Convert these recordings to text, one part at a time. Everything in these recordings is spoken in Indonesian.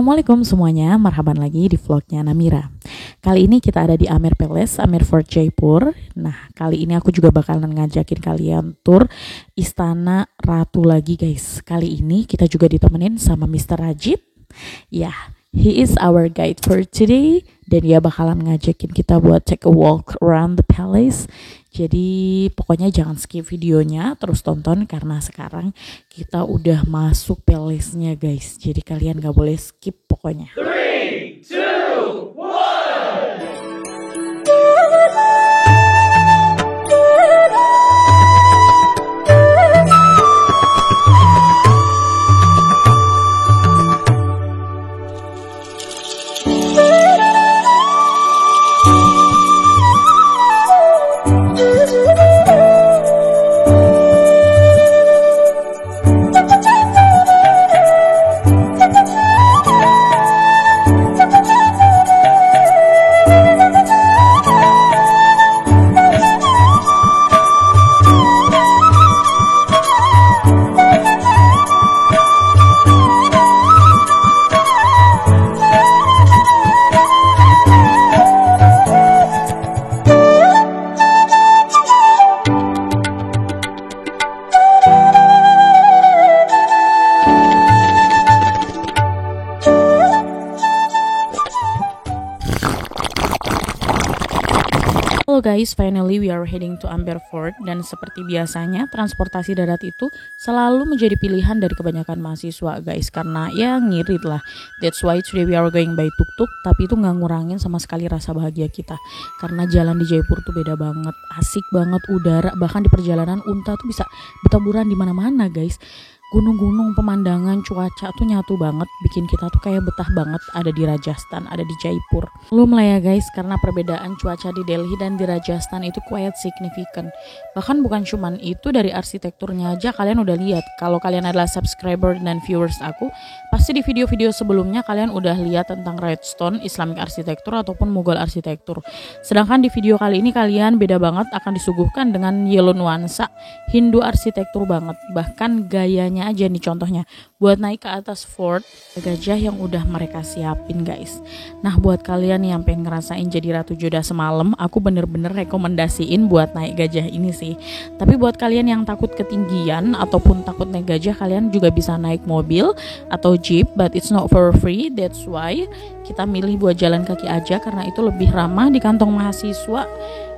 Assalamualaikum semuanya, marhaban lagi di vlognya Namira. Kali ini kita ada di Amer Palace, Amer Fort Jaipur. Nah, kali ini aku juga bakalan ngajakin kalian tour Istana Ratu lagi guys. Kali ini kita juga ditemenin sama Mr. Rajit. Ya, he is our guide for today. Dan dia bakalan ngajakin kita buat take a walk around the palace. Jadi pokoknya jangan skip videonya, terus tonton karena sekarang kita udah masuk palace-nya guys. Jadi kalian gak boleh skip pokoknya. 3, 2, 1. Halo guys, finally we are heading to Amer Fort. Dan seperti biasanya transportasi darat itu selalu menjadi pilihan dari kebanyakan mahasiswa guys, karena ya ngirit lah. That's why today we are going by tuk-tuk. Tapi itu gak ngurangin sama sekali rasa bahagia kita, karena jalan di Jaipur tuh beda banget, asik banget udara. Bahkan di perjalanan unta tuh bisa bertaburan di mana-mana guys. Gunung-gunung, pemandangan, cuaca tuh nyatu banget, bikin kita tuh kayak betah banget ada di Rajasthan, ada di Jaipur. Belum lah ya guys, karena perbedaan cuaca di Delhi dan di Rajasthan itu quite significant. Bahkan bukan cuman itu, dari arsitekturnya aja kalian udah lihat. Kalau kalian adalah subscriber dan viewers aku, pasti di video-video sebelumnya kalian udah lihat tentang Redstone, Islamic arsitektur ataupun Mughal arsitektur. Sedangkan di video kali ini kalian beda banget, akan disuguhkan dengan yellow nuansa Hindu arsitektur banget. Bahkan gayanya aja nih contohnya buat naik ke atas fort, gajah yang udah mereka siapin guys. Nah buat kalian yang pengen ngerasain jadi Ratu Joda semalam, aku bener-bener rekomendasiin buat naik gajah ini sih. Tapi buat kalian yang takut ketinggian ataupun takut naik gajah, kalian juga bisa naik mobil atau jeep, but it's not for free. That's why kita milih buat jalan kaki aja, karena itu lebih ramah di kantong mahasiswa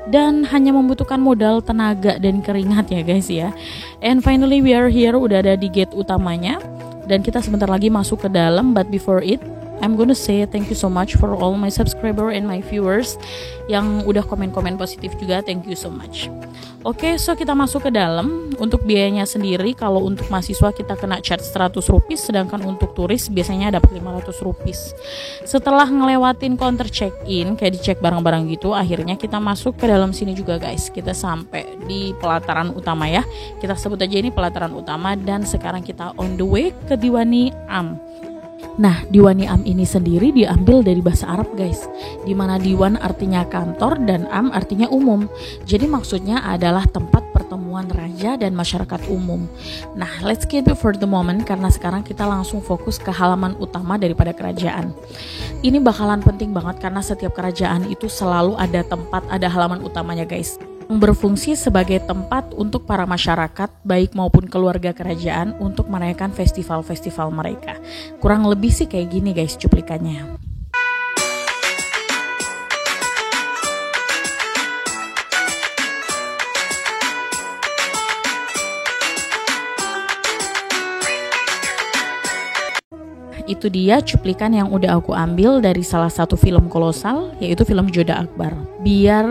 dan hanya membutuhkan modal, tenaga, dan keringat ya guys ya. And finally we are here, udah ada di gate utamanya dan kita sebentar lagi masuk ke dalam. But before it, I'm gonna say thank you so much for all my subscriber and my viewers yang udah komen-komen positif juga. Thank you so much. Oke, so kita masuk ke dalam. Untuk biayanya sendiri, kalau untuk mahasiswa kita kena charge 100 rupiah, sedangkan untuk turis biasanya dapat 500 rupiah. Setelah ngelewatin counter check-in, kayak dicek barang-barang gitu, akhirnya kita masuk ke dalam sini juga guys. Kita sampai di pelataran utama ya. Kita sebut aja ini pelataran utama, dan sekarang kita on the way ke Diwani Am. Nah, Diwani Am ini sendiri diambil dari bahasa Arab guys, dimana Diwan artinya kantor dan Am artinya umum. Jadi maksudnya adalah tempat pertemuan raja dan masyarakat umum. Nah, let's keep it for the moment, karena sekarang kita langsung fokus ke halaman utama daripada kerajaan. Ini bakalan penting banget karena setiap kerajaan itu selalu ada tempat, ada halaman utamanya guys, berfungsi sebagai tempat untuk para masyarakat baik maupun keluarga kerajaan untuk merayakan festival-festival mereka. Kurang lebih sih kayak gini guys cuplikannya. Itu dia cuplikan yang udah aku ambil dari salah satu film kolosal, yaitu film Jodha Akbar. Biar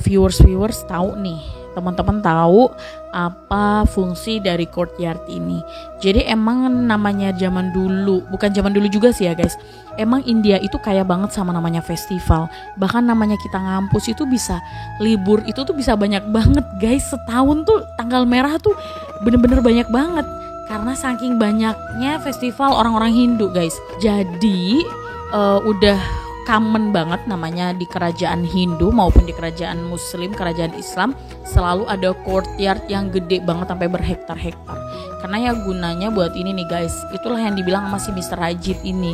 viewers tahu nih, teman-teman tahu apa fungsi dari courtyard ini. Jadi emang namanya zaman dulu, bukan zaman dulu juga sih ya guys, emang India itu kaya banget sama namanya festival. Bahkan namanya kita ngampus itu bisa libur, itu tuh bisa banyak banget guys. Setahun tuh tanggal merah tuh bener-bener banyak banget, karena saking banyaknya festival orang-orang Hindu guys. Jadi udah common banget namanya di kerajaan Hindu maupun di kerajaan Muslim, kerajaan Islam, selalu ada courtyard yang gede banget sampai berhektar-hektar. Karena ya gunanya buat ini nih guys, itulah yang dibilang sama si Mr. Rajit ini.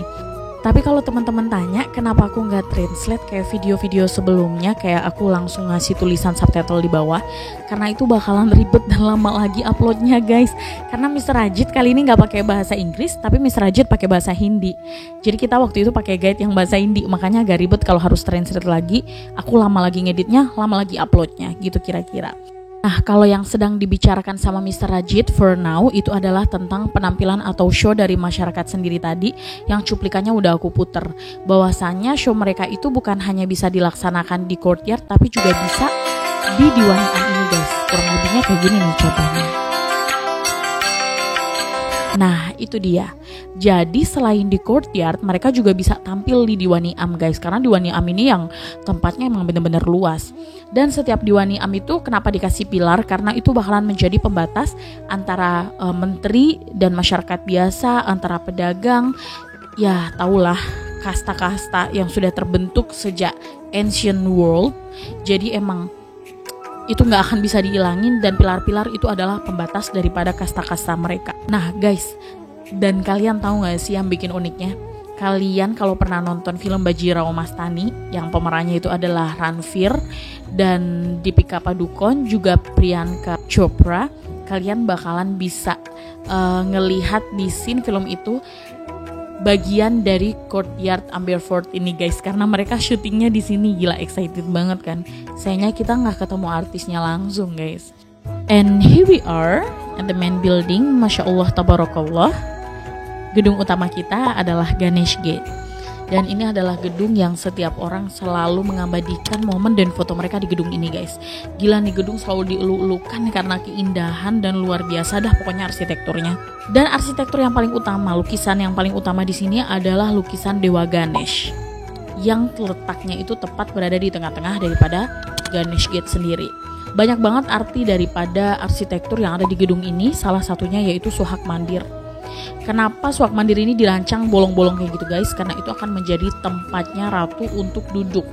Tapi kalau teman-teman tanya kenapa aku nggak translate kayak video-video sebelumnya, kayak aku langsung ngasih tulisan subtitle di bawah, karena itu bakalan ribet dan lama lagi uploadnya guys. Karena Mr. Rajit kali ini nggak pakai bahasa Inggris, tapi Mr. Rajit pakai bahasa Hindi. Jadi kita waktu itu pakai guide yang bahasa Hindi, makanya agak ribet kalau harus translate lagi. Aku lama lagi ngeditnya, lama lagi uploadnya, gitu kira-kira. Nah, kalau yang sedang dibicarakan sama Mr. Rajit for now itu adalah tentang penampilan atau show dari masyarakat sendiri tadi yang cuplikannya udah aku puter. Bahwasannya show mereka itu bukan hanya bisa dilaksanakan di courtyard tapi juga bisa di Diwani ini guys. Kurang lebihnya kayak gini nih contohnya. Nah itu dia. Jadi selain di courtyard mereka juga bisa tampil di Diwani Am guys. Karena Diwani Am ini yang tempatnya emang bener-bener luas. Dan setiap Diwani Am itu kenapa dikasih pilar? Karena itu bakalan menjadi pembatas antara menteri dan masyarakat biasa, antara pedagang. Ya tahulah kasta-kasta yang sudah terbentuk sejak ancient world. Jadi emang itu nggak akan bisa dihilangin, dan pilar-pilar itu adalah pembatas daripada kasta-kasta mereka. Nah guys, dan kalian tahu nggak sih yang bikin uniknya? Kalian kalau pernah nonton film Bajirao Mastani yang pemerannya itu adalah Ranveer dan Deepika Padukone juga Priyanka Chopra, kalian bakalan bisa ngelihat di scene film itu bagian dari courtyard Amberfort ini guys, karena mereka syutingnya di sini. Gila, excited banget kan. Sayangnya kita nggak ketemu artisnya langsung guys. And here we are at the main building. Masya Allah tabarakallah. Gedung utama kita adalah Ganesh Gate. Dan ini adalah gedung yang setiap orang selalu mengabadikan momen dan foto mereka di gedung ini guys. Gila nih, gedung selalu dielu-elukan karena keindahan dan luar biasa dah pokoknya arsitekturnya. Dan arsitektur yang paling utama, lukisan yang paling utama di sini adalah lukisan Dewa Ganesh yang letaknya itu tepat berada di tengah-tengah daripada Ganesh Gate sendiri. Banyak banget arti daripada arsitektur yang ada di gedung ini, salah satunya yaitu Suhak Mandir. Kenapa Suhak Mandir ini dirancang bolong-bolong kayak gitu guys? Karena itu akan menjadi tempatnya ratu untuk duduk.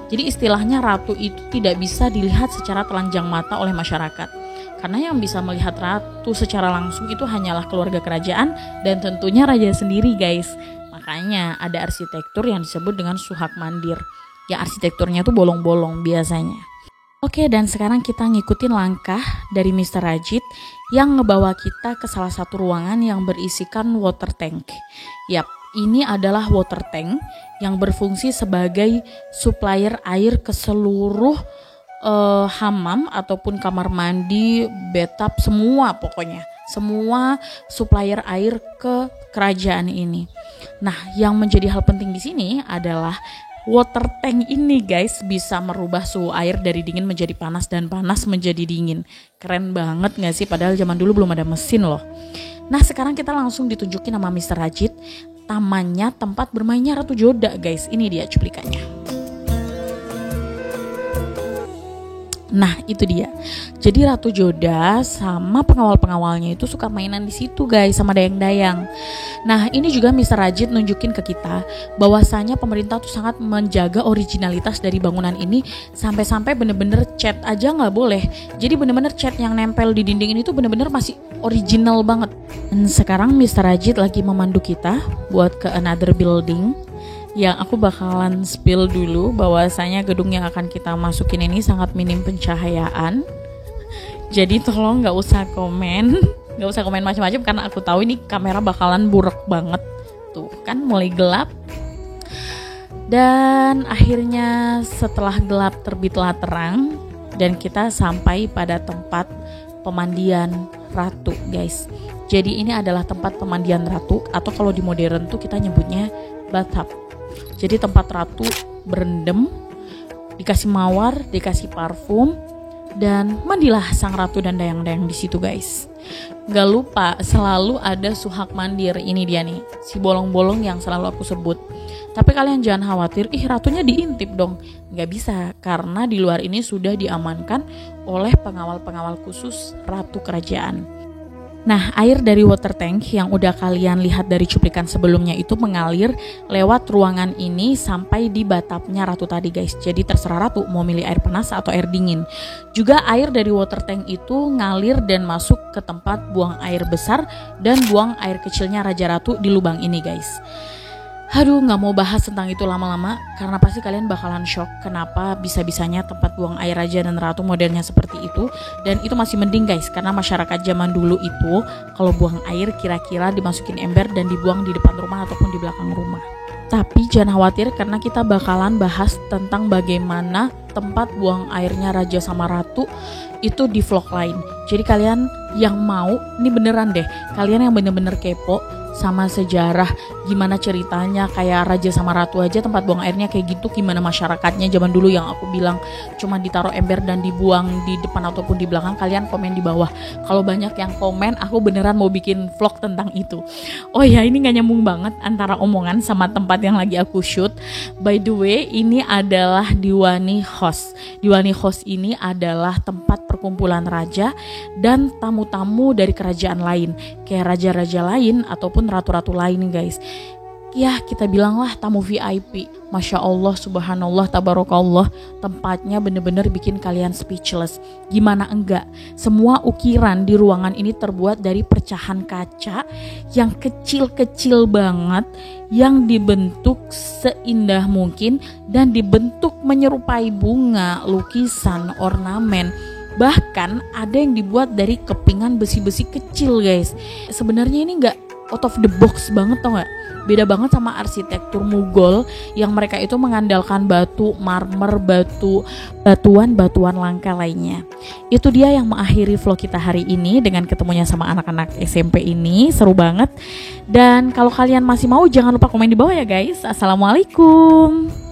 Jadi istilahnya ratu itu tidak bisa dilihat secara telanjang mata oleh masyarakat. Karena yang bisa melihat ratu secara langsung itu hanyalah keluarga kerajaan dan tentunya raja sendiri guys. Makanya ada arsitektur yang disebut dengan Suhak Mandir. Ya arsitekturnya tuh bolong-bolong biasanya. Oke, dan sekarang kita ngikutin langkah dari Mr. Rajit yang ngebawa kita ke salah satu ruangan yang berisikan water tank. Yap, ini adalah water tank yang berfungsi sebagai supplier air ke seluruh hammam ataupun kamar mandi, bathtub, semua pokoknya. Semua supplier air ke kerajaan ini. Nah, yang menjadi hal penting di sini adalah water tank ini guys bisa merubah suhu air dari dingin menjadi panas dan panas menjadi dingin. Keren banget gak sih? Padahal zaman dulu belum ada mesin loh. Nah sekarang kita langsung ditunjukin sama Mr. Rajit tamannya, tempat bermainnya Ratu Joda guys. Ini dia cuplikannya. Nah itu dia. Jadi Ratu Joda sama pengawal-pengawalnya itu suka mainan di situ guys, sama dayang-dayang. Nah ini juga Mr. Rajit nunjukin ke kita bahwasanya pemerintah tuh sangat menjaga originalitas dari bangunan ini. Sampai-sampai bener-bener cat aja nggak boleh. Jadi bener-bener cat yang nempel di dinding ini tuh bener-bener masih original banget. Dan sekarang Mr. Rajit lagi memandu kita buat ke another building. Yang aku bakalan spill dulu bahwasanya gedung yang akan kita masukin ini sangat minim pencahayaan. Jadi tolong nggak usah komen macam-macam karena aku tahu ini kamera bakalan buruk banget. Tuh kan mulai gelap. Dan akhirnya setelah gelap terbitlah terang dan kita sampai pada tempat pemandian ratu guys. Jadi ini adalah tempat pemandian ratu atau kalau di modern tuh kita nyebutnya bathtub. Jadi tempat ratu berendam, dikasih mawar, dikasih parfum, dan mandilah sang ratu dan dayang-dayang di situ guys. Gak lupa selalu ada Suhak Mandir, ini dia nih, si bolong-bolong yang selalu aku sebut. Tapi kalian jangan khawatir, ratunya diintip dong. Gak bisa, karena di luar ini sudah diamankan oleh pengawal-pengawal khusus ratu kerajaan. Nah, air dari water tank yang udah kalian lihat dari cuplikan sebelumnya itu mengalir lewat ruangan ini sampai di bathtubnya ratu tadi guys. Jadi terserah ratu mau milih air panas atau air dingin. Juga air dari water tank itu ngalir dan masuk ke tempat buang air besar dan buang air kecilnya raja ratu di lubang ini guys. Aduh, nggak mau bahas tentang itu lama-lama karena pasti kalian bakalan shock kenapa bisa-bisanya tempat buang air raja dan ratu modelnya seperti itu. Dan itu masih mending guys, karena masyarakat zaman dulu itu kalau buang air kira-kira dimasukin ember dan dibuang di depan rumah ataupun di belakang rumah. Tapi jangan khawatir karena kita bakalan bahas tentang bagaimana tempat buang airnya raja sama ratu itu di vlog lain. Jadi kalian yang mau, ini beneran deh, kalian yang bener-bener kepo sama sejarah gimana ceritanya kayak raja sama ratu aja tempat buang airnya kayak gitu, gimana masyarakatnya zaman dulu yang aku bilang cuma ditaruh ember dan dibuang di depan ataupun di belakang, kalian komen di bawah. Kalau banyak yang komen, aku beneran mau bikin vlog tentang itu. Oh ya, ini gak nyambung banget antara omongan sama tempat yang lagi aku shoot. By the way, ini adalah Diwani Host. Diwani Host ini adalah tempat perkumpulan raja dan tamu-tamu dari kerajaan lain, kayak raja-raja lain ataupun ratu-ratu lain guys. Ya kita bilanglah tamu VIP. Masya Allah, subhanallah, tabarakallah. Tempatnya bener-bener bikin kalian speechless. Gimana enggak? Semua ukiran di ruangan ini terbuat dari pecahan kaca yang kecil-kecil banget, yang dibentuk seindah mungkin dan dibentuk menyerupai bunga, lukisan, ornamen. Bahkan ada yang dibuat dari kepingan besi-besi kecil guys. Sebenarnya ini enggak out of the box banget, tau gak? Beda banget sama arsitektur Mughal yang mereka itu mengandalkan batu, marmer, batuan langka lainnya. Itu dia yang mengakhiri vlog kita hari ini dengan ketemunya sama anak-anak SMP ini. Seru banget. Dan kalau kalian masih mau, jangan lupa komen di bawah ya guys. Assalamualaikum.